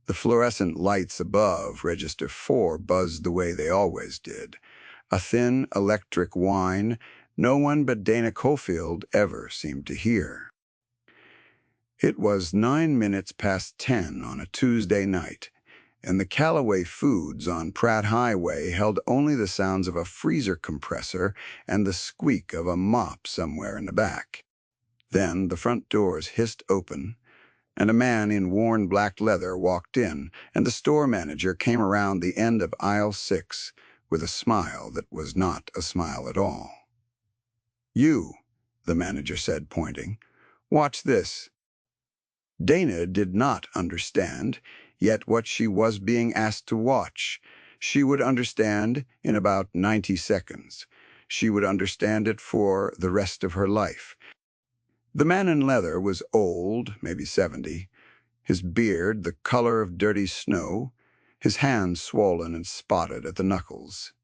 The fluorescent lights above Register 4 buzzed the way they always did. A thin, electric whine no one but Dana Caulfield ever seemed to hear. It was 9 minutes past 10 on a Tuesday night, and the Callaway Foods on Pratt Highway held only the sounds of a freezer compressor and the squeak of a mop somewhere in the back. Then the front doors hissed open, and a man in worn black leather walked in, and the store manager came around the end of aisle 6 with a smile that was not a smile at all. "You," the manager said, pointing. "Watch this." Dana did not understand yet what she was being asked to watch. She would understand in about 90 seconds. She would understand it for the rest of her life. The man in leather was old, maybe 70, his beard the color of dirty snow, his hands swollen and spotted at the knuckles.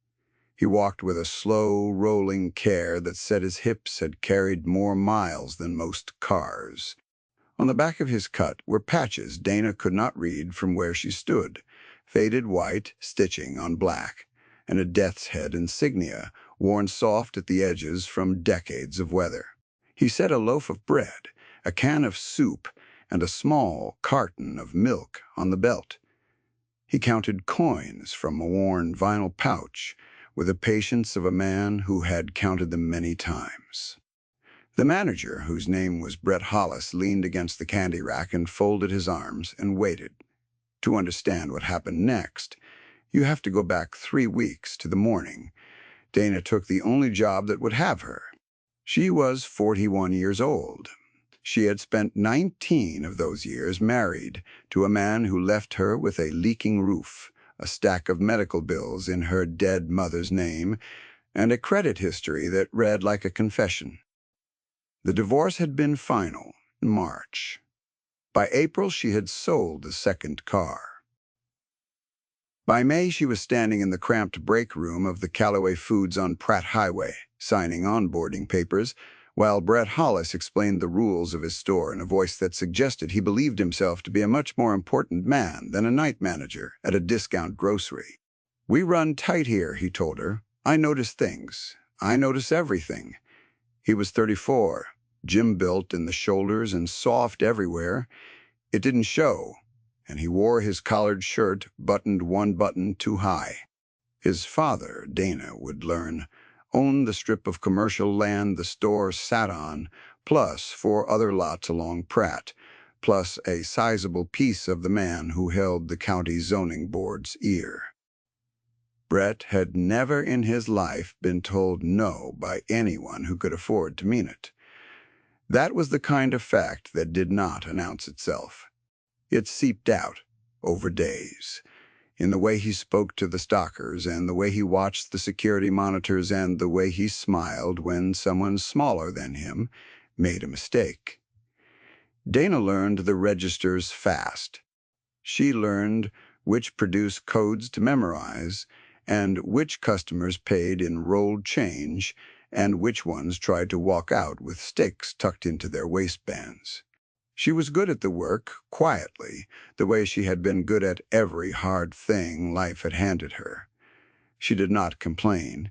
He walked with a slow, rolling care that said his hips had carried more miles than most cars. On the back of his cut were patches Dana could not read from where she stood, faded white stitching on black, and a death's head insignia worn soft at the edges from decades of weather. He set a loaf of bread, a can of soup, and a small carton of milk on the belt. He counted coins from a worn vinyl pouch with the patience of a man who had counted them many times. The manager, whose name was Brett Hollis, leaned against the candy rack and folded his arms and waited. To understand what happened next, you have to go back 3 weeks to the morning Dana took the only job that would have her. She was 41 years old. She had spent 19 of those years married to a man who left her with a leaking roof, a stack of medical bills in her dead mother's name, and a credit history that read like a confession. The divorce had been final in March. By April, she had sold the second car. By May, she was standing in the cramped break room of the Callaway Foods on Pratt Highway, signing onboarding papers, while Brett Hollis explained the rules of his store in a voice that suggested he believed himself to be a much more important man than a night manager at a discount grocery. "We run tight here," he told her. "I notice things. I notice everything." He was 34, gym-built in the shoulders and soft everywhere. It didn't show, and he wore his collared shirt buttoned one button too high. His father, Dana would learn, owned the strip of commercial land the store sat on, plus 4 other lots along Pratt, plus a sizable piece of the man who held the county zoning board's ear. Brett had never in his life been told no by anyone who could afford to mean it. That was the kind of fact that did not announce itself. It seeped out over days, in the way he spoke to the stockers and the way he watched the security monitors and the way he smiled when someone smaller than him made a mistake. Dana learned the registers fast. She learned which produced codes to memorize and which customers paid in rolled change and which ones tried to walk out with sticks tucked into their waistbands. She was good at the work, quietly, the way she had been good at every hard thing life had handed her. She did not complain.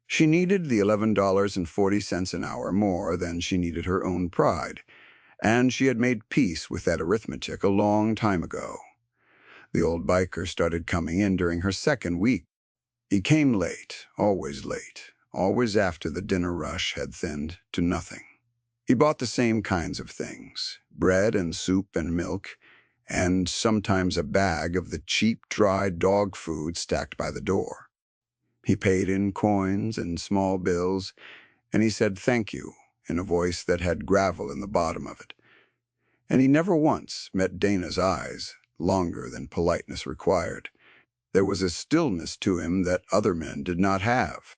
She needed the $11.40 an hour more than she needed her own pride, and she had made peace with that arithmetic a long time ago. The old biker started coming in during her second week. He came late, always after the dinner rush had thinned to nothing. He bought the same kinds of things, bread and soup and milk, and sometimes a bag of the cheap, dry dog food stacked by the door. He paid in coins and small bills, and he said thank you in a voice that had gravel in the bottom of it. And he never once met Dana's eyes, longer than politeness required. There was a stillness to him that other men did not have.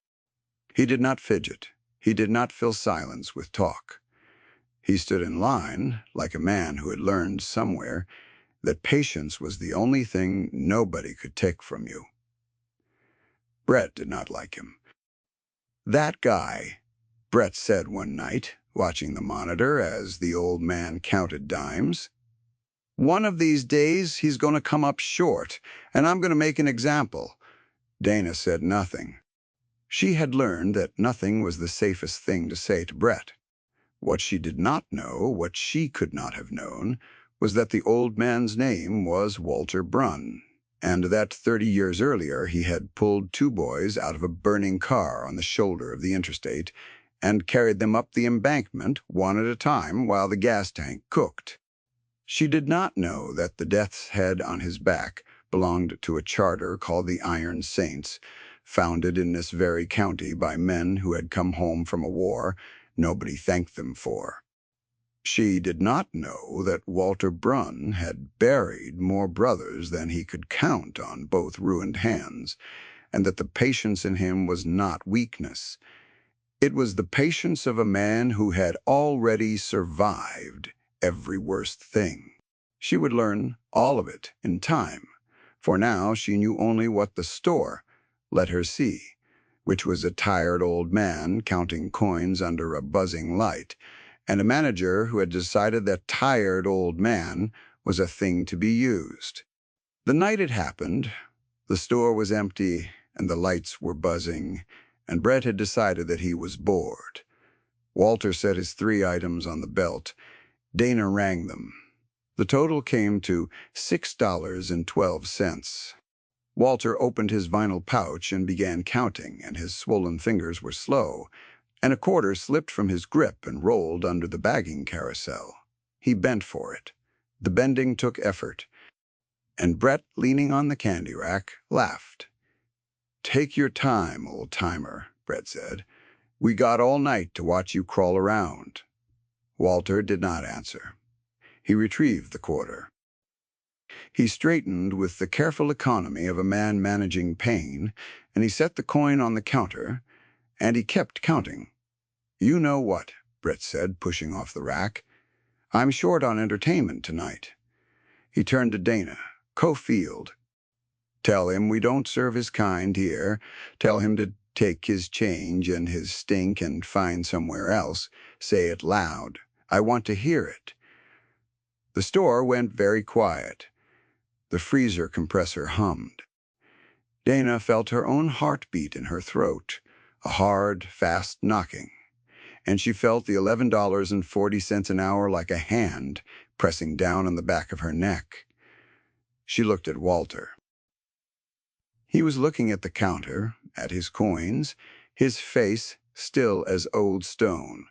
He did not fidget. He did not fill silence with talk. He stood in line like a man who had learned somewhere that patience was the only thing nobody could take from you. Brett did not like him. "That guy," Brett said one night, watching the monitor as the old man counted dimes. One of these days, he's going to come up short, and I'm going to make an example." Dana said nothing. She had learned that nothing was the safest thing to say to Brett. What she did not know, what she could not have known, was that the old man's name was Walter Brunn, and that 30 years earlier he had pulled two boys out of a burning car on the shoulder of the interstate and carried them up the embankment one at a time while the gas tank cooked. She did not know that the death's head on his back belonged to a charter called the Iron Saints, founded in this very county by men who had come home from a war nobody thanked them for. She did not know that Walter Brunn had buried more brothers than he could count on both ruined hands, and that the patience in him was not weakness. It was the patience of a man who had already survived every worst thing. She would learn all of it in time, for now she knew only what the store let her see, which was a tired old man counting coins under a buzzing light, and a manager who had decided that tired old man was a thing to be used. The night it happened, the store was empty and the lights were buzzing, and Brett had decided that he was bored. Walter set his 3 items on the belt. Dana rang them. The total came to $6.12. Walter opened his vinyl pouch and began counting, and his swollen fingers were slow, and a quarter slipped from his grip and rolled under the bagging carousel. He bent for it. The bending took effort, and Brett, leaning on the candy rack, laughed. "Take your time, old-timer," Brett said. "We got all night to watch you crawl around." Walter did not answer. He retrieved the quarter. He straightened with the careful economy of a man managing pain, and he set the coin on the counter, and he kept counting. "You know what," Brett said, pushing off the rack. "I'm short on entertainment tonight." He turned to Dana. "Cofield. Tell him we don't serve his kind here. Tell him to take his change and his stink and find somewhere else. Say it loud. I want to hear it." The store went very quiet. The freezer compressor hummed. Dana felt her own heartbeat in her throat, a hard, fast knocking, and she felt the $11.40 an hour like a hand pressing down on the back of her neck. She looked at Walter. He was looking at the counter, at his coins, his face still as old stone.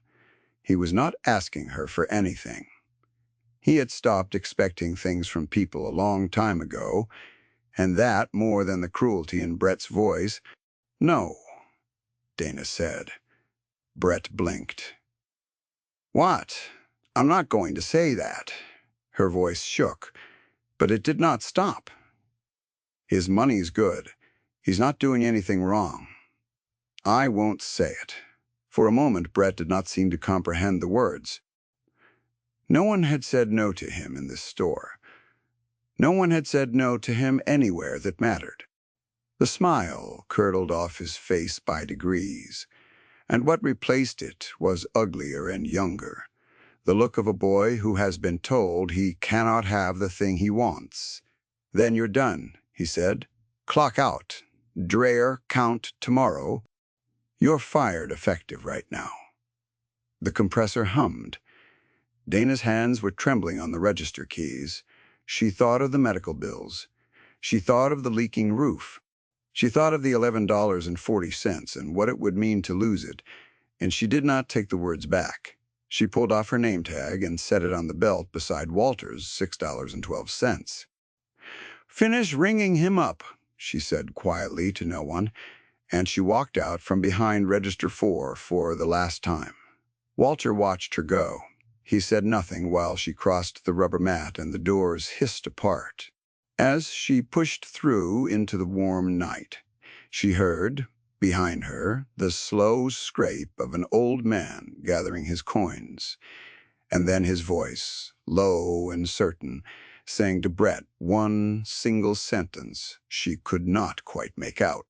He was not asking her for anything. He had stopped expecting things from people a long time ago, and that more than the cruelty in Brett's voice. "No," Dana said. Brett blinked. "What? I'm not going to say that." Her voice shook, but it did not stop. "His money's good. He's not doing anything wrong." "I won't say it." For a moment, Brett did not seem to comprehend the words. No one had said no to him in this store. No one had said no to him anywhere that mattered. The smile curdled off his face by degrees, and what replaced it was uglier and younger, the look of a boy who has been told he cannot have the thing he wants. "Then you're done," he said. "Clock out. Dreher, count tomorrow. You're fired effective right now." The compressor hummed. Dana's hands were trembling on the register keys. She thought of the medical bills. She thought of the leaking roof. She thought of the $11.40 and what it would mean to lose it, and she did not take the words back. She pulled off her name tag and set it on the belt beside Walter's $6.12. "Finish ringing him up," she said quietly to no one, and she walked out from behind Register 4 for the last time. Walter watched her go. He said nothing while she crossed the rubber mat and the doors hissed apart. As she pushed through into the warm night, she heard, behind her, the slow scrape of an old man gathering his coins, and then his voice, low and certain, saying to Brett one single sentence she could not quite make out.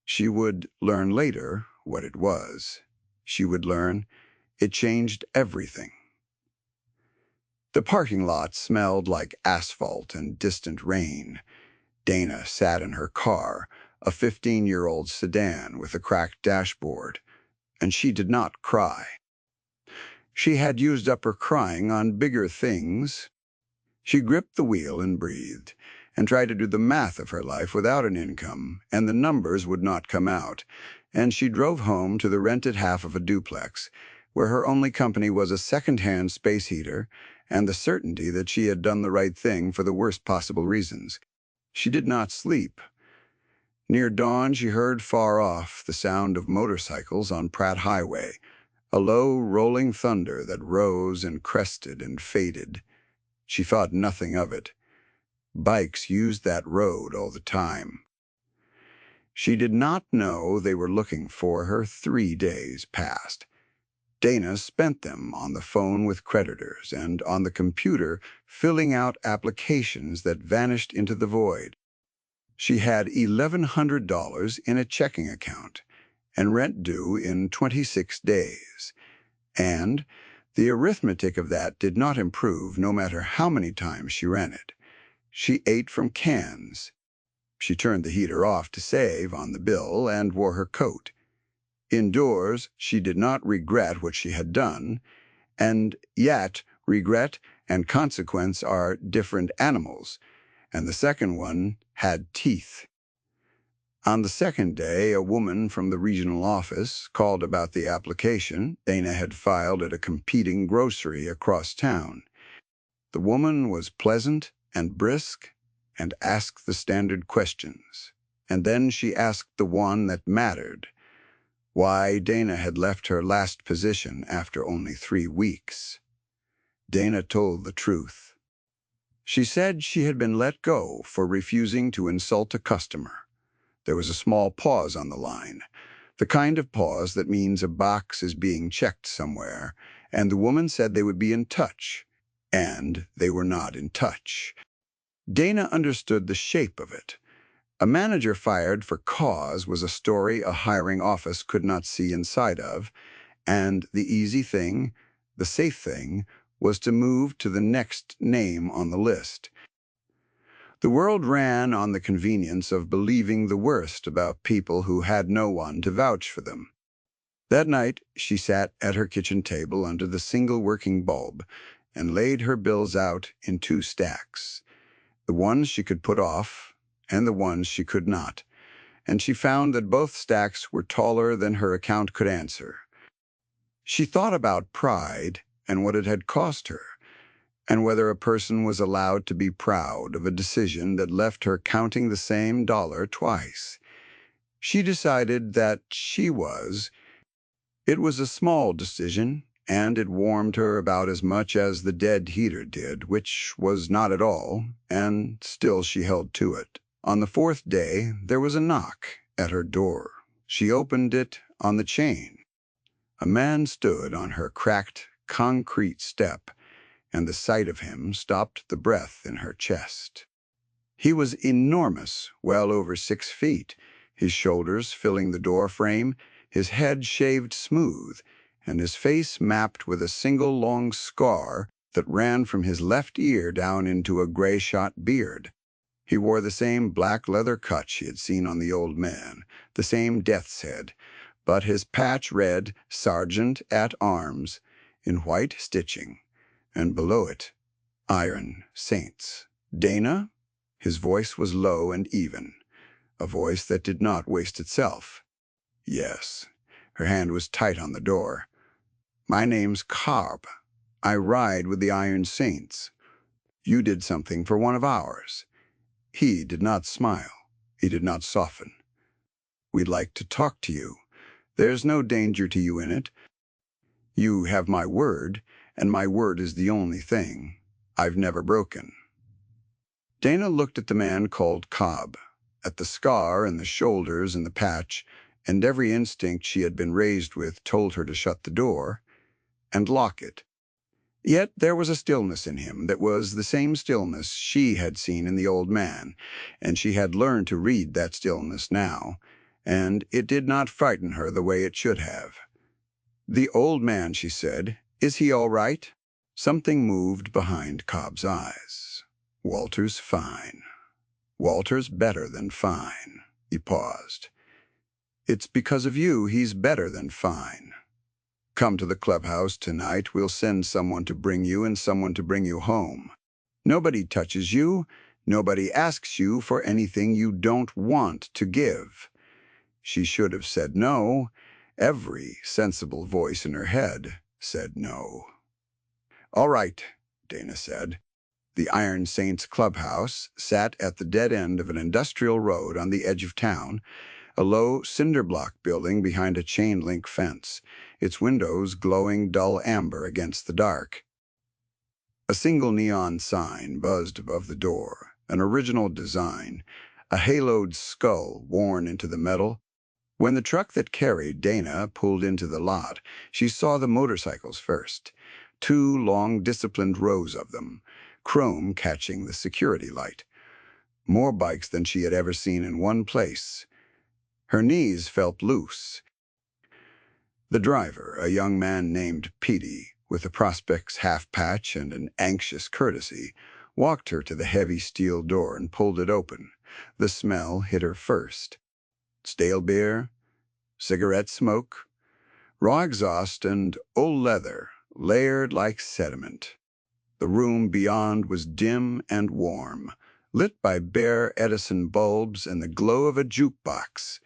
She would learn later what it was. She would learn it changed everything. The parking lot smelled like asphalt and distant rain. Dana sat in her car, a 15-year-old sedan with a cracked dashboard, and she did not cry. She had used up her crying on bigger things. She gripped the wheel and breathed, and tried to do the math of her life without an income, and the numbers would not come out, and she drove home to the rented half of a duplex, where her only company was a second-hand space heater and the certainty that she had done the right thing for the worst possible reasons. She did not sleep. Near dawn, she heard far off the sound of motorcycles on Pratt Highway, a low, rolling thunder that rose and crested and faded. She thought nothing of it. Bikes used that road all the time. She did not know they were looking for her. 3 days passed. Dana spent them on the phone with creditors and on the computer filling out applications that vanished into the void. She had $1,100 in a checking account and rent due in 26 days. And the arithmetic of that did not improve no matter how many times she ran it. She ate from cans. She turned the heater off to save on the bill and wore her coat. Indoors, she did not regret what she had done, and yet regret and consequence are different animals, and the second one had teeth. On the second day, a woman from the regional office called about the application Dana had filed at a competing grocery across town. The woman was pleasant and brisk and asked the standard questions. And then she asked the one that mattered, why Dana had left her last position after only 3 weeks. Dana told the truth. She said she had been let go for refusing to insult a customer. There was a small pause on the line, the kind of pause that means a box is being checked somewhere, and the woman said they would be in touch. And they were not in touch. Dana understood the shape of it. A manager fired for cause was a story a hiring office could not see inside of, and the easy thing, the safe thing, was to move to the next name on the list. The world ran on the convenience of believing the worst about people who had no one to vouch for them. That night, she sat at her kitchen table under the single working bulb and laid her bills out in 2 stacks, the ones she could put off and the ones she could not, and she found that both stacks were taller than her account could answer. She thought about pride and what it had cost her, and whether a person was allowed to be proud of a decision that left her counting the same dollar twice. She decided that she was. It was a small decision, and it warmed her about as much as the dead heater did, which was not at all, and still she held to it. On the 4th day, there was a knock at her door. She opened it on the chain. A man stood on her cracked concrete step, and the sight of him stopped the breath in her chest. He was enormous, well over 6 feet, his shoulders filling the door frame, his head shaved smooth, and his face mapped with a single long scar that ran from his left ear down into a gray-shot beard. He wore the same black leather cut she had seen on the old man, the same death's head, but his patch read Sergeant at Arms in white stitching, and below it, Iron Saints. Dana? His voice was low and even, a voice that did not waste itself. Yes. Her hand was tight on the door. My name's Cobb. I ride with the Iron Saints. You did something for one of ours. He did not smile. He did not soften. We'd like to talk to you. There's no danger to you in it. You have my word, and my word is the only thing I've never broken. Dana looked at the man called Cobb, at the scar and the shoulders and the patch, and every instinct she had been raised with told her to shut the door and lock it. Yet there was a stillness in him that was the same stillness she had seen in the old man, and she had learned to read that stillness now, and it did not frighten her the way it should have. The old man, she said, is he all right? Something moved behind Cobb's eyes. Walter's fine. Walter's better than fine. He paused. It's because of you he's better than fine. Come to the clubhouse tonight. We'll send someone to bring you and someone to bring you home. Nobody touches you. Nobody asks you for anything you don't want to give. She should have said no. Every sensible voice in her head said no. All right, Dana said. The Iron Saints clubhouse sat at the dead end of an industrial road on the edge of town, a low cinder-block building behind a chain-link fence, its windows glowing dull amber against the dark. A single neon sign buzzed above the door, an original design, a haloed skull worn into the metal. When the truck that carried Dana pulled into the lot, she saw the motorcycles first, 2 long, disciplined rows of them, chrome catching the security light. More bikes than she had ever seen in one place. Her knees felt loose. The driver, a young man named Petey, with a prospect's half-patch and an anxious courtesy, walked her to the heavy steel door and pulled it open. The smell hit her first. Stale beer, cigarette smoke, raw exhaust, and old leather, layered like sediment. The room beyond was dim and warm, lit by bare Edison bulbs and the glow of a jukebox,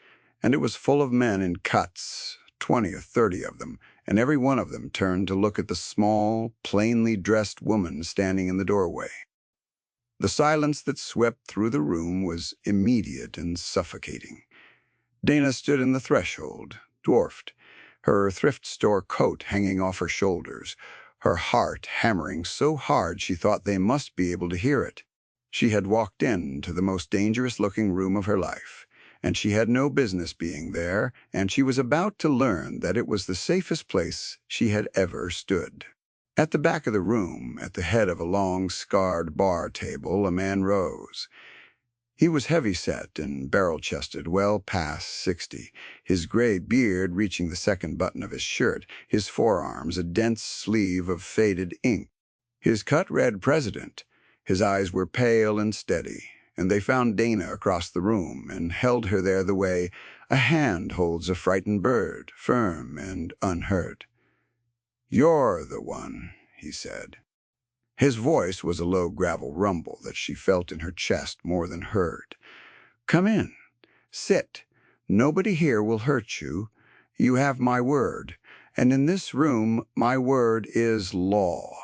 and it was full of men in cuts, 20 or 30 of them, and every one of them turned to look at the small, plainly dressed woman standing in the doorway. The silence that swept through the room was immediate and suffocating. Dana stood in the threshold, dwarfed, her thrift store coat hanging off her shoulders, her heart hammering so hard she thought they must be able to hear it. She had walked into the most dangerous-looking room of her life, and she had no business being there, and she was about to learn that it was the safest place she had ever stood. At the back of the room, at the head of a long, scarred bar table, a man rose. He was heavy-set and barrel-chested, well past 60, his gray beard reaching the second button of his shirt, his forearms a dense sleeve of faded ink. His cut read President. His eyes were pale and steady, and they found Dana across the room and held her there the way a hand holds a frightened bird, firm and unhurt. "You're the one," he said. His voice was a low gravel rumble that she felt in her chest more than heard. "Come in. Sit. Nobody here will hurt you. You have my word, and in this room my word is law."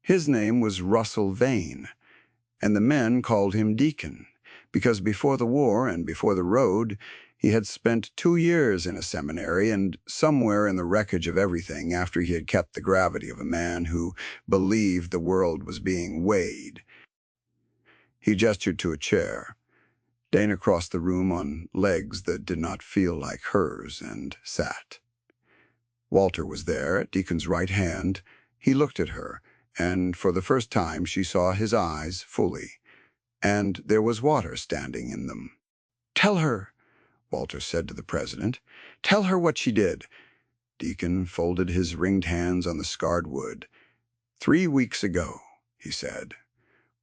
His name was Russell Vane, and the men called him Deacon, because before the war and before the road, he had spent 2 years in a seminary and somewhere in the wreckage of everything after he had kept the gravity of a man who believed the world was being weighed. He gestured to a chair. Dana crossed the room on legs that did not feel like hers and sat. Walter was there at Deacon's right hand. He looked at her, and for the first time she saw his eyes fully, and there was water standing in them. "Tell her," Walter said to the president. "Tell her what she did." Deacon folded his ringed hands on the scarred wood. 3 weeks ago, he said.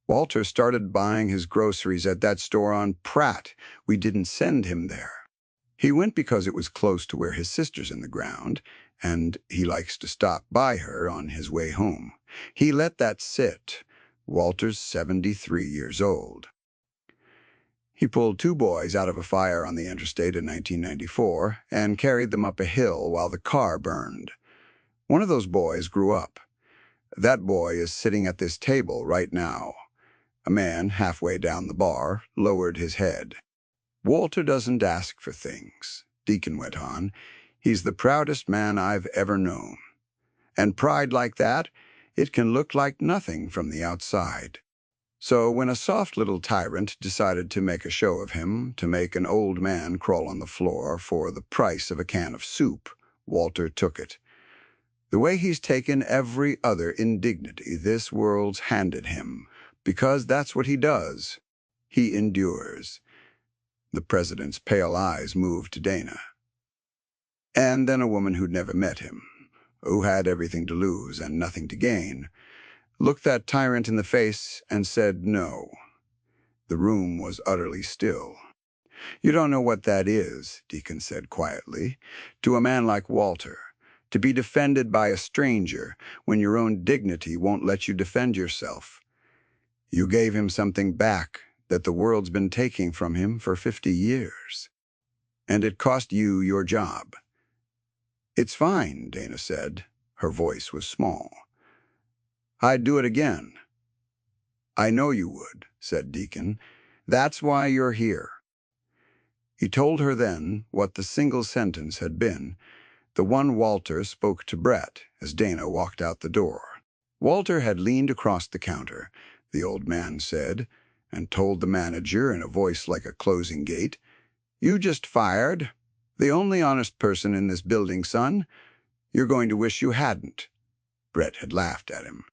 Walter started buying his groceries at that store on Pratt. We didn't send him there. He went because it was close to where his sister's in the ground, and he likes to stop by her on his way home. He let that sit. Walter's 73 years old. He pulled 2 boys out of a fire on the interstate in 1994 and carried them up a hill while the car burned. One of those boys grew up. That boy is sitting at this table right now. A man halfway down the bar lowered his head. "Walter doesn't ask for things," Deacon went on. "He's the proudest man I've ever known. And pride like that, it can look like nothing from the outside. So when a soft little tyrant decided to make a show of him, to make an old man crawl on the floor for the price of a can of soup, Walter took it. The way he's taken every other indignity this world's handed him, because that's what he does. He endures." The president's pale eyes moved to Dana. "And then a woman who'd never met him. who had everything to lose and nothing to gain, looked that tyrant in the face and said no. The room was utterly still. "You don't know what that is," Deacon said quietly, "to a man like Walter, to be defended by a stranger when your own dignity won't let you defend yourself. You gave him something back that the world's been taking from him for 50 years. And it cost you your job." "It's fine," Dana said. Her voice was small. "I'd do it again." "I know you would," said Deacon. "That's why you're here." He told her then what the single sentence had been, the one Walter spoke to Brett as Dana walked out the door. Walter had leaned across the counter, the old man said, and told the manager in a voice like a closing gate, "You just fired. The only honest person in this building, son. You're going to wish you hadn't." Brett had laughed at him.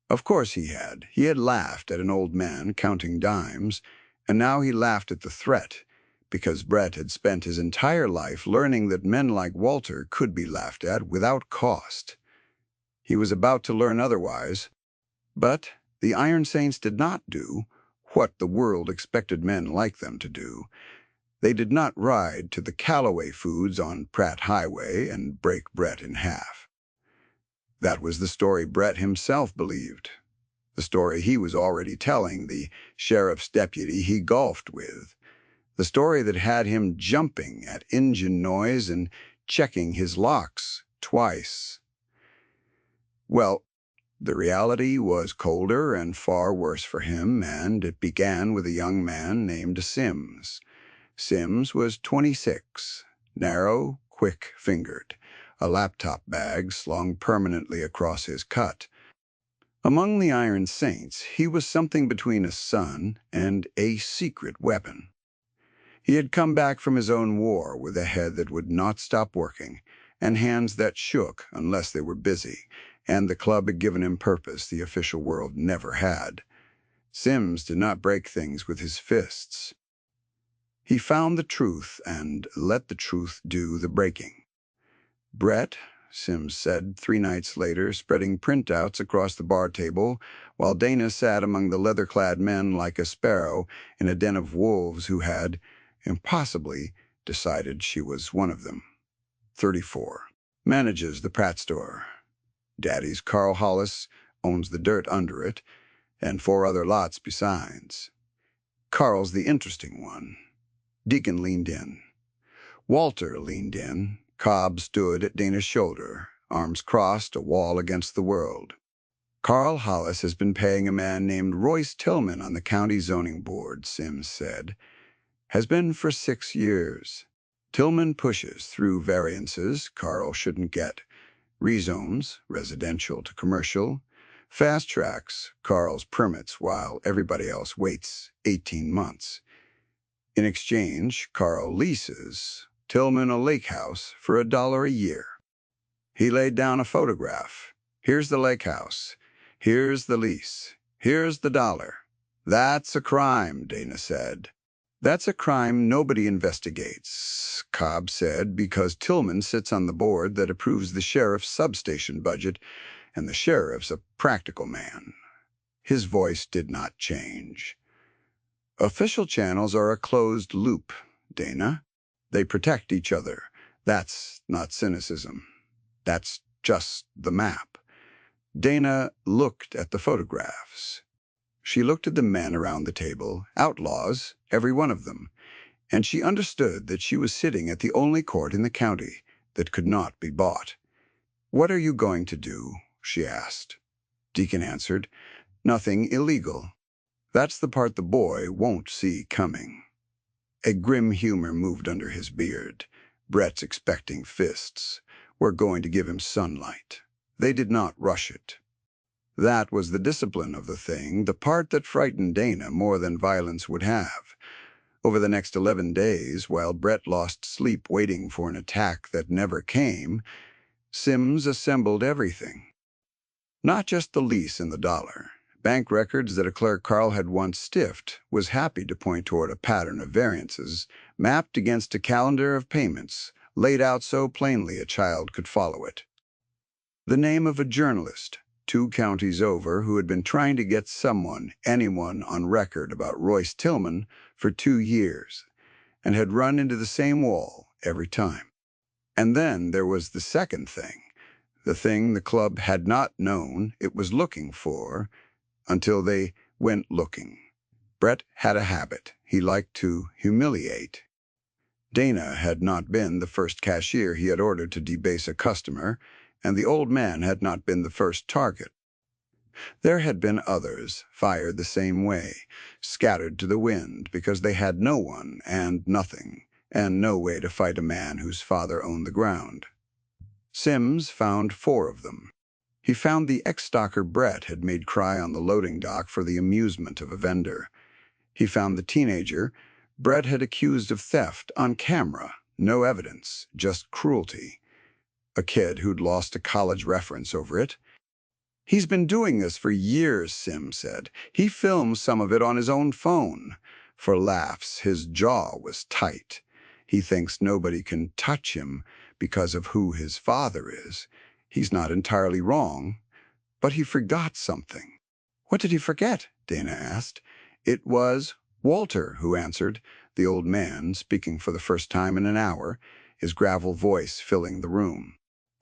Of course he had. He had laughed at an old man counting dimes, and now he laughed at the threat, because Brett had spent his entire life learning that men like Walter could be laughed at without cost. He was about to learn otherwise, but the Iron Saints did not do what the world expected men like them to do. They did not ride to the Callaway Foods on Pratt Highway and break Brett in half. That was the story Brett himself believed, the story he was already telling the sheriff's deputy he golfed with, the story that had him jumping at engine noise and checking his locks twice. Well, the reality was colder and far worse for him, and it began with a young man named Sims. Sims was 26, narrow, quick-fingered, a laptop bag slung permanently across his cut. Among the Iron Saints, he was something between a son and a secret weapon. He had come back from his own war with a head that would not stop working, and hands that shook unless they were busy, and the club had given him purpose the official world never had. Sims did not break things with his fists. He found the truth and let the truth do the breaking. "Brett," Sims said 3 nights later, spreading printouts across the bar table, while Dana sat among the leather-clad men like a sparrow in a den of wolves who had, impossibly, decided she was one of them. 34. Manages the Pratt store. Daddy's Carl Hollis, owns the dirt under it, and 4 other lots besides. Carl's the interesting one. Deacon leaned in. Walter leaned in. Cobb stood at Dana's shoulder, arms crossed, a wall against the world. "Carl Hollis has been paying a man named Royce Tillman on the county zoning board," Sims said. "Has been for 6 years. Tillman pushes through variances Carl shouldn't get. Rezones, residential to commercial. Fast tracks Carl's permits while everybody else waits 18 months. In exchange, Carl leases Tillman a lake house for $1 a year. He laid down a photograph. Here's the lake house. Here's the lease. Here's the $1. That's a crime," Dana said. "That's a crime nobody investigates," Cobb said, "because Tillman sits on the board that approves the sheriff's substation budget, and the sheriff's a practical man." His voice did not change. "Official channels are a closed loop, Dana. They protect each other. That's not cynicism. That's just the map." Dana looked at the photographs. She looked at the men around the table, outlaws, every one of them, and she understood that she was sitting at the only court in the county that could not be bought. "What are you going to do?" she asked. Deacon answered, "Nothing illegal. That's the part the boy won't see coming." A grim humor moved under his beard. Brett's expecting fists. We're going to give him sunlight. They did not rush it. That was the discipline of the thing, the part that frightened Dana more than violence would have. Over the next 11 days, while Brett lost sleep waiting for an attack that never came, Sims assembled everything. Not just the lease and the $1. Bank records that a clerk Carl had once stiffed was happy to point toward a pattern of variances, mapped against a calendar of payments, laid out so plainly a child could follow it. The name of a journalist, 2 counties over, who had been trying to get anyone on record about Royce Tillman for 2 years, and had run into the same wall every time. And then there was the second thing, the thing the club had not known it was looking for until they went looking. Brett had a habit. He liked to humiliate. Dana had not been the first cashier he had ordered to debase a customer, and the old man had not been the first target. There had been others fired the same way, scattered to the wind because they had no one and nothing, and no way to fight a man whose father owned the ground. Sims found 4 of them. He found the ex-docker Brett had made cry on the loading dock for the amusement of a vendor. He found the teenager Brett had accused of theft on camera, no evidence, just cruelty. A kid who'd lost a college reference over it. "He's been doing this for years," Sim said. "He filmed some of it on his own phone." For laughs, his jaw was tight. "He thinks nobody can touch him because of who his father is. He's not entirely wrong, but he forgot something." "What did he forget?" Dana asked. "It was Walter who answered," the old man, speaking for the first time in an hour, his gravel voice filling the room.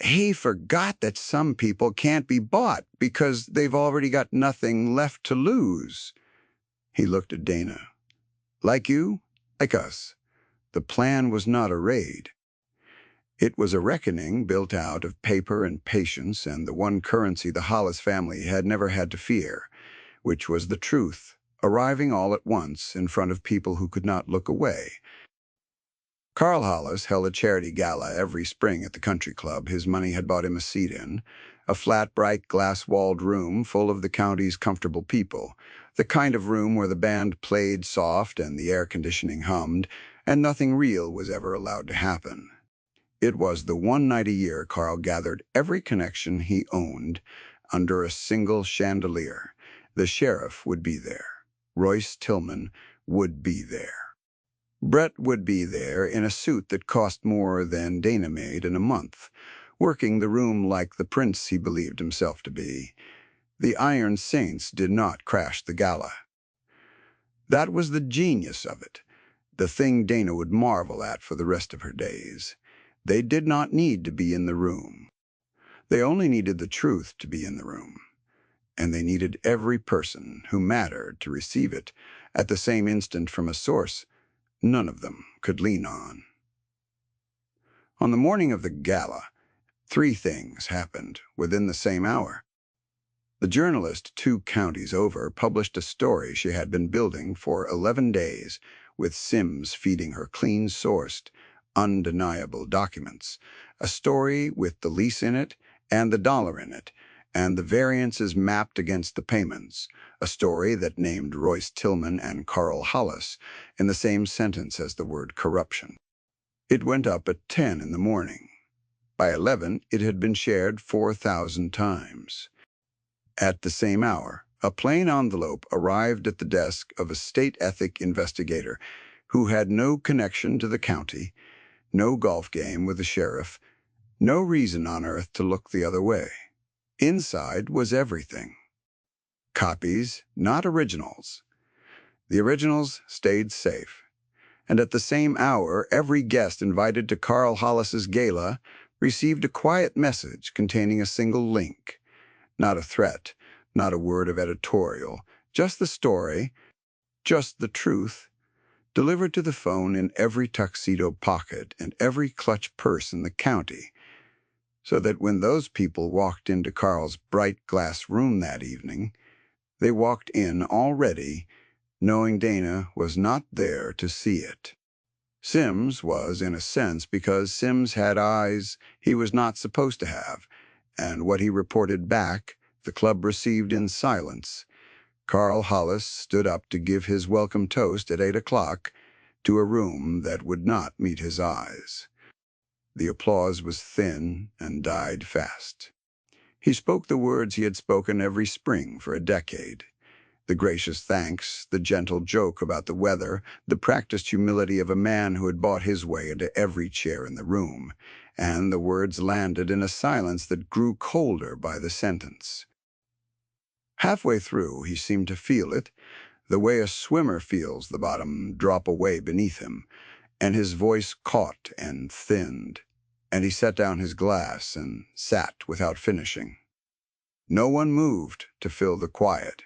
"He forgot that some people can't be bought because they've already got nothing left to lose." He looked at Dana. "Like you, like us. The plan was not a raid. It was a reckoning built out of paper and patience and the one currency the Hollis family had never had to fear, which was the truth, arriving all at once in front of people who could not look away. Carl Hollis held a charity gala every spring at the country club his money had bought him a seat in, a flat, bright, glass-walled room full of the county's comfortable people, the kind of room where the band played soft and the air conditioning hummed, and nothing real was ever allowed to happen. It was the one night a year Carl gathered every connection he owned under a single chandelier. The sheriff would be there. Royce Tillman would be there. Brett would be there in a suit that cost more than Dana made in a month, working the room like the prince he believed himself to be. The Iron Saints did not crash the gala. That was the genius of it, the thing Dana would marvel at for the rest of her days. They did not need to be in the room. They only needed the truth to be in the room. And they needed every person who mattered to receive it at the same instant from a source none of them could lean on. On the morning of the gala, 3 things happened within the same hour. The journalist 2 counties over published a story she had been building for 11 days, with Sims feeding her clean-sourced, undeniable documents, a story with the lease in it and the dollar in it, and the variances mapped against the payments, a story that named Royce Tillman and Carl Hollis in the same sentence as the word corruption. It went up at 10 in the morning. By 11, it had been shared 4,000 times. At the same hour, a plain envelope arrived at the desk of a state ethic investigator who had no connection to the county, no golf game with the sheriff, no reason on earth to look the other way. Inside was everything. Copies, not originals. The originals stayed safe. And at the same hour, every guest invited to Carl Hollis's gala received a quiet message containing a single link. Not a threat, not a word of editorial, just the story, just the truth, delivered to the phone in every tuxedo pocket and every clutch purse in the county, so that when those people walked into Carl's bright glass room that evening, they walked in already knowing Dana was not there to see it. Sims was, in a sense, because Sims had eyes he was not supposed to have, and what he reported back, the club received in silence. Carl Hollis stood up to give his welcome toast at 8 o'clock to a room that would not meet his eyes. The applause was thin and died fast. He spoke the words he had spoken every spring for a decade. The gracious thanks, the gentle joke about the weather, the practiced humility of a man who had bought his way into every chair in the room, and the words landed in a silence that grew colder by the sentence. Halfway through, he seemed to feel it, the way a swimmer feels the bottom drop away beneath him, and his voice caught and thinned, and he set down his glass and sat without finishing. No one moved to fill the quiet.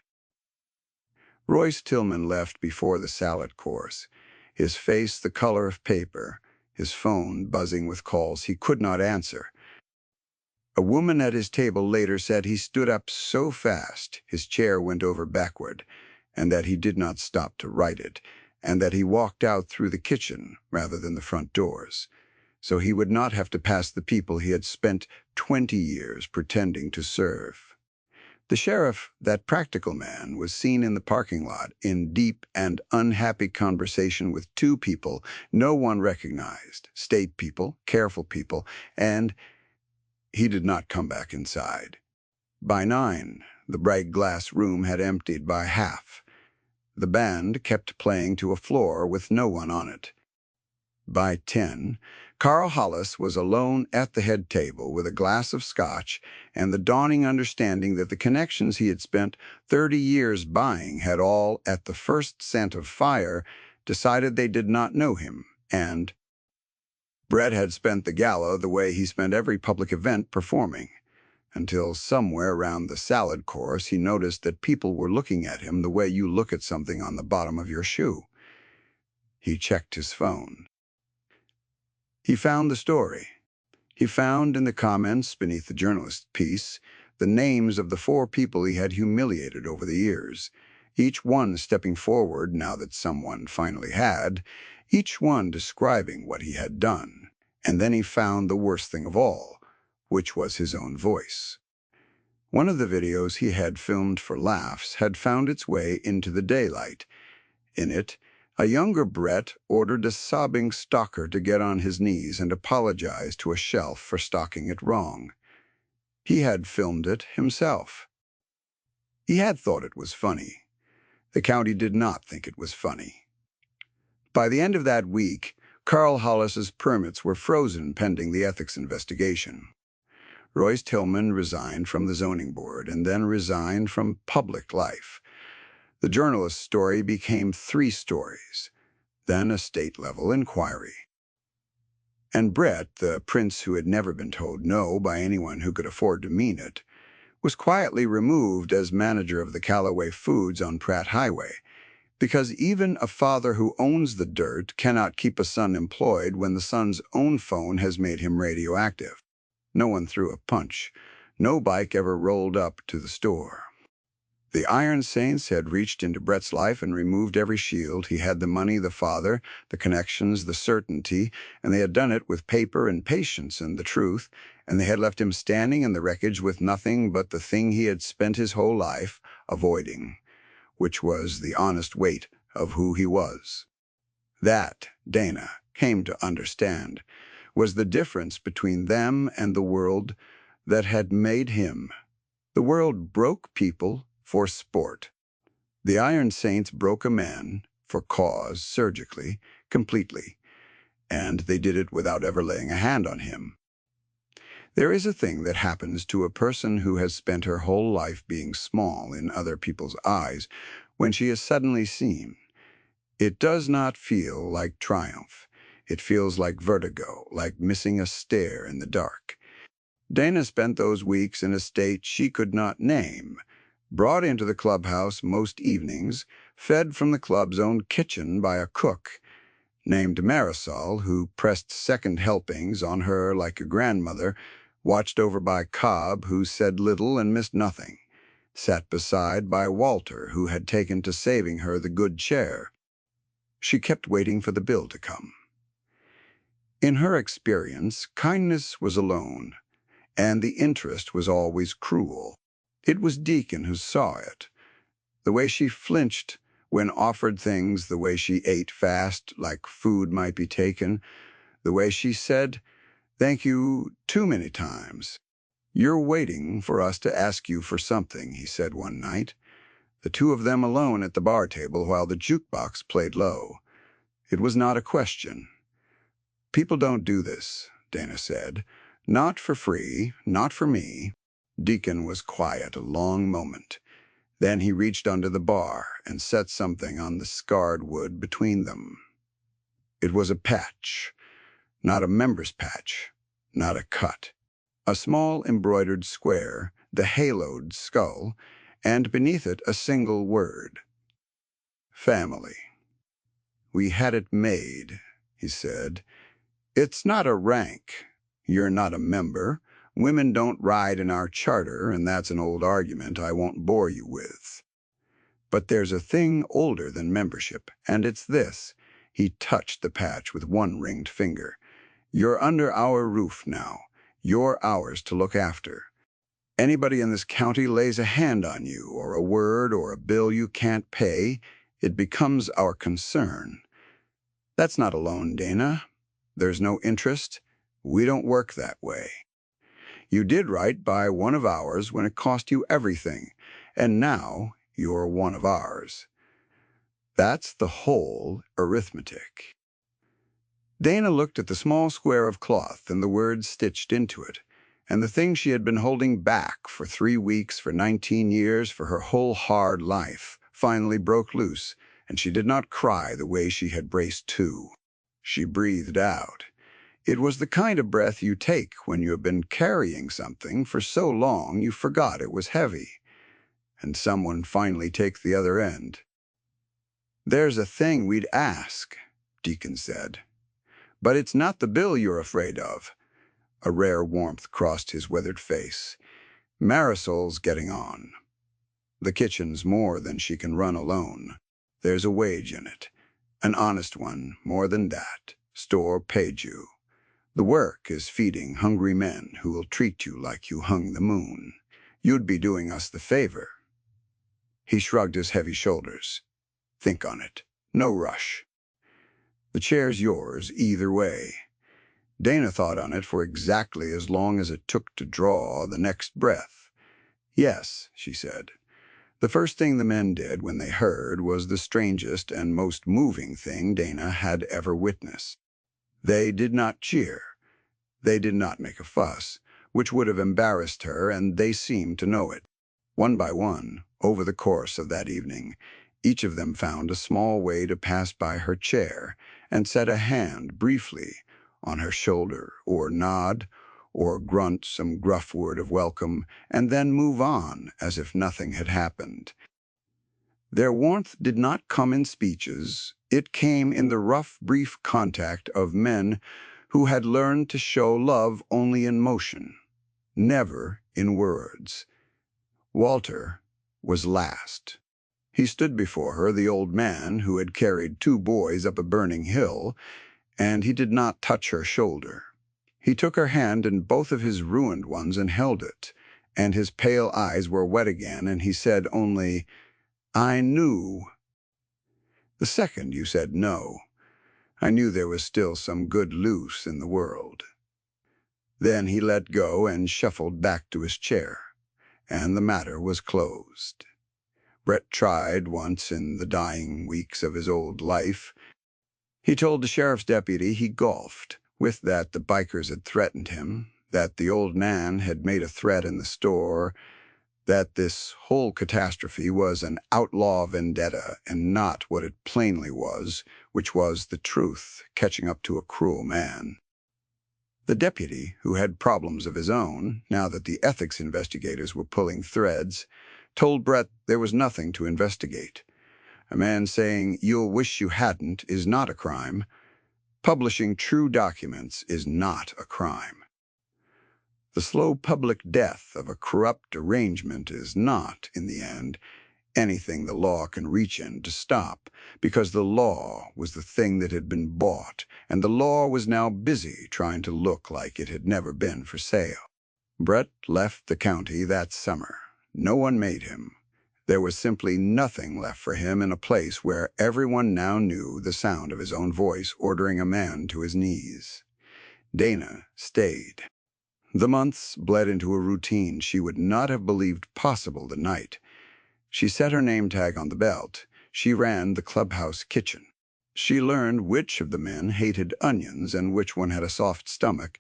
Royce Tillman left before the salad course, his face the color of paper, his phone buzzing with calls he could not answer. A woman at his table later said he stood up so fast his chair went over backward, and that he did not stop to write it, and that he walked out through the kitchen rather than the front doors, so he would not have to pass the people he had spent 20 years pretending to serve. The sheriff, that practical man, was seen in the parking lot in deep and unhappy conversation with two people no one recognized, state people, careful people, and he did not come back inside. By 9, the bright glass room had emptied by half. The band kept playing to a floor with no one on it. By 10, Carl Hollis was alone at the head table with a glass of scotch and the dawning understanding that the connections he had spent 30 years buying had all, at the first scent of fire, decided they did not know him, and Brett had spent the gala the way he spent every public event performing, until somewhere around the salad course he noticed that people were looking at him the way you look at something on the bottom of your shoe. He checked his phone. He found the story. He found in the comments beneath the journalist's piece the names of the 4 people he had humiliated over the years, each one stepping forward now that someone finally had, each one describing what he had done. And then he found the worst thing of all, which was his own voice. One of the videos he had filmed for laughs had found its way into the daylight. In it, a younger Brett ordered a sobbing stalker to get on his knees and apologize to a shelf for stalking it wrong. He had filmed it himself. He had thought it was funny. The county did not think it was funny. By the end of that week, Carl Hollis's permits were frozen pending the ethics investigation. Royce Tillman resigned from the zoning board and then resigned from public life. The journalist's story became 3 stories, then a state-level inquiry. And Brett, the prince who had never been told no by anyone who could afford to mean it, was quietly removed as manager of the Callaway Foods on Pratt Highway, because even a father who owns the dirt cannot keep a son employed when the son's own phone has made him radioactive. No one threw a punch. No bike ever rolled up to the store. The Iron Saints had reached into Brett's life and removed every shield. He had the money, the father, the connections, the certainty, and they had done it with paper and patience and the truth, and they had left him standing in the wreckage with nothing but the thing he had spent his whole life avoiding, which was the honest weight of who he was. That, Dana came to understand, was the difference between them and the world that had made him. The world broke people for sport. The Iron Saints broke a man for cause surgically, completely, and they did it without ever laying a hand on him. There is a thing that happens to a person who has spent her whole life being small in other people's eyes when she is suddenly seen. It does not feel like triumph. It feels like vertigo, like missing a stair in the dark. Dana spent those weeks in a state she could not name, brought into the clubhouse most evenings, fed from the club's own kitchen by a cook named Marisol, who pressed second helpings on her like a grandmother, watched over by Cobb, who said little and missed nothing, sat beside by Walter, who had taken to saving her the good chair. She kept waiting for the bill to come. In her experience, kindness was alone, and the interest was always cruel. It was Deacon who saw it. The way she flinched when offered things, the way she ate fast, like food might be taken, the way she said, "Thank you," too many times. "You're waiting for us to ask you for something," he said one night. the two of them alone at the bar table while the jukebox played low. It was not a question. "People don't do this," Dana said. "Not for free, not for me." Deacon was quiet a long moment. Then he reached under the bar and set something on the scarred wood between them. It was a patch, not a member's patch, not a cut. A small embroidered square, the haloed skull, and beneath it a single word. Family. "We had it made," he said. "It's not a rank. You're not a member. Women don't ride in our charter, and that's an old argument I won't bore you with. But there's a thing older than membership, and it's this." He touched the patch with one ringed finger. "You're under our roof now. You're ours to look after. Anybody in this county lays a hand on you, or a word or a bill you can't pay, it becomes our concern. That's not a loan, Dana. There's no interest. We don't work that way. You did right by one of ours when it cost you everything, and now you're one of ours. That's the whole arithmetic." Dana looked at the small square of cloth and the words stitched into it, and the thing she had been holding back for 3 weeks, for 19 years, for her whole hard life, finally broke loose, and she did not cry the way she had braced to. She breathed out. It was the kind of breath you take when you have been carrying something for so long you forgot it was heavy, and someone finally takes the other end. "There's a thing we'd ask," Deacon said. "But it's not the bill you're afraid of." A rare warmth crossed his weathered face. "Marisol's getting on. The kitchen's more than she can run alone. There's a wage in it. An honest one, more than that. Store paid you. The work is feeding hungry men who will treat you like you hung the moon. You'd be doing us the favor." He shrugged his heavy shoulders. "Think on it. No rush. The chair's yours either way." Dana thought on it for exactly as long as it took to draw the next breath. "Yes," she said. The first thing the men did when they heard was the strangest and most moving thing Dana had ever witnessed. They did not cheer. They did not make a fuss, which would have embarrassed her, and they seemed to know it. One by one, over the course of that evening, each of them found a small way to pass by her chair and set a hand briefly on her shoulder, or nod, or grunt some gruff word of welcome, and then move on as if nothing had happened. Their warmth did not come in speeches. It came in the rough, brief contact of men who had learned to show love only in motion, never in words. Walter was last. He stood before her, the old man who had carried 2 boys up a burning hill, and he did not touch her shoulder. He took her hand in both of his ruined ones and held it, and his pale eyes were wet again, and he said only, "I knew. The second you said no, I knew there was still some good loose in the world." Then he let go and shuffled back to his chair, and the matter was closed. Brett tried once in the dying weeks of his old life. He told the sheriff's deputy he golfed, with that the bikers had threatened him, that the old man had made a threat in the store, that this whole catastrophe was an outlaw vendetta and not what it plainly was, which was the truth catching up to a cruel man. The deputy, who had problems of his own, now that the ethics investigators were pulling threads, told Brett there was nothing to investigate. A man saying, "You'll wish you hadn't," is not a crime. Publishing true documents is not a crime. The slow public death of a corrupt arrangement is not, in the end, anything the law can reach in to stop, because the law was the thing that had been bought, and the law was now busy trying to look like it had never been for sale. Brett left the county that summer. No one made him. There was simply nothing left for him in a place where everyone now knew the sound of his own voice ordering a man to his knees. Dana stayed. The months bled into a routine she would not have believed possible the night. She set her name tag on the belt. She ran the clubhouse kitchen. She learned which of the men hated onions and which one had a soft stomach,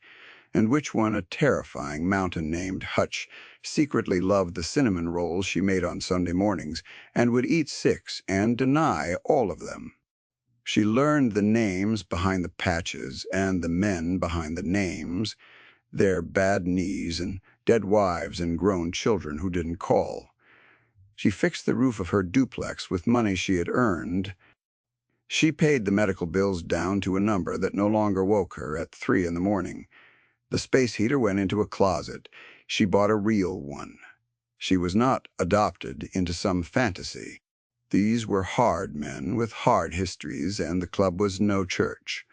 and which one, a terrifying mountain named Hutch, secretly loved the cinnamon rolls she made on Sunday mornings and would eat 6 and deny all of them. She learned the names behind the patches and the men behind the names, their bad knees and dead wives and grown children who didn't call. She fixed the roof of her duplex with money she had earned. She paid the medical bills down to a number that no longer woke her at 3 in the morning. The space heater went into a closet. She bought a real one. She was not adopted into some fantasy. These were hard men with hard histories, and the club was no church,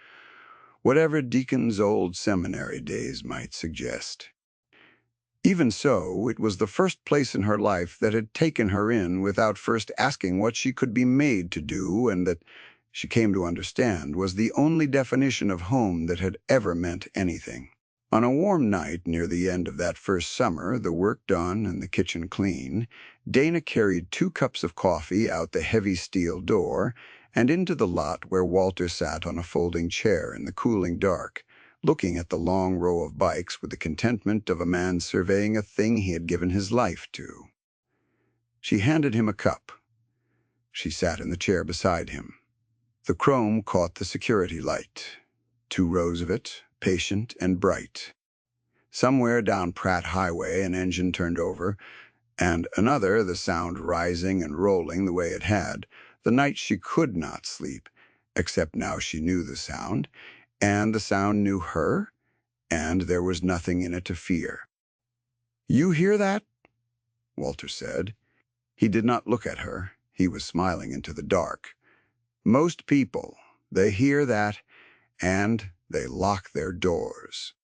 whatever Deacon's old seminary days might suggest. Even so, it was the first place in her life that had taken her in without first asking what she could be made to do, and that, she came to understand, was the only definition of home that had ever meant anything. On a warm night near the end of that first summer, the work done and the kitchen clean, Dana carried 2 cups of coffee out the heavy steel door and into the lot where Walter sat on a folding chair in the cooling dark, looking at the long row of bikes with the contentment of a man surveying a thing he had given his life to. She handed him a cup. She sat in the chair beside him. The chrome caught the security light. 2 rows of it, patient and bright. Somewhere down Pratt Highway an engine turned over, and another, the sound rising and rolling the way it had, the night she could not sleep, except now she knew the sound, and the sound knew her, and there was nothing in it to fear. "You hear that?" Walter said. He did not look at her. He was smiling into the dark. Most people, they hear that, and they lock their doors.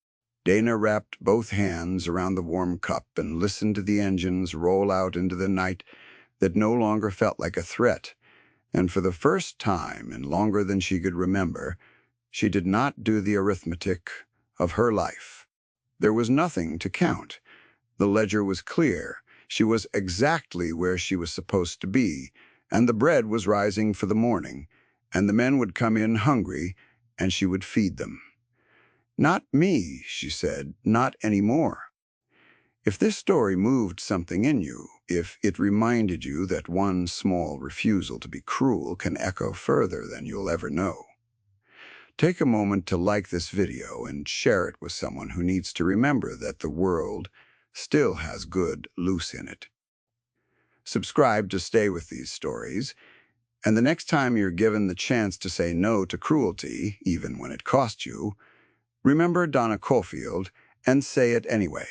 Dana wrapped both hands around the warm cup and listened to the engines roll out into the night that no longer felt like a threat, and for the first time in longer than she could remember, she did not do the arithmetic of her life. There was nothing to count. The ledger was clear. She was exactly where she was supposed to be, and the bread was rising for the morning, and the men would come in hungry, and she would feed them. "Not me," she said, "not anymore." If this story moved something in you, if it reminded you that one small refusal to be cruel can echo further than you'll ever know, take a moment to like this video and share it with someone who needs to remember that the world still has good loose in it. Subscribe to stay with these stories, and the next time you're given the chance to say no to cruelty, even when it costs you, remember Donna Caulfield and say it anyway.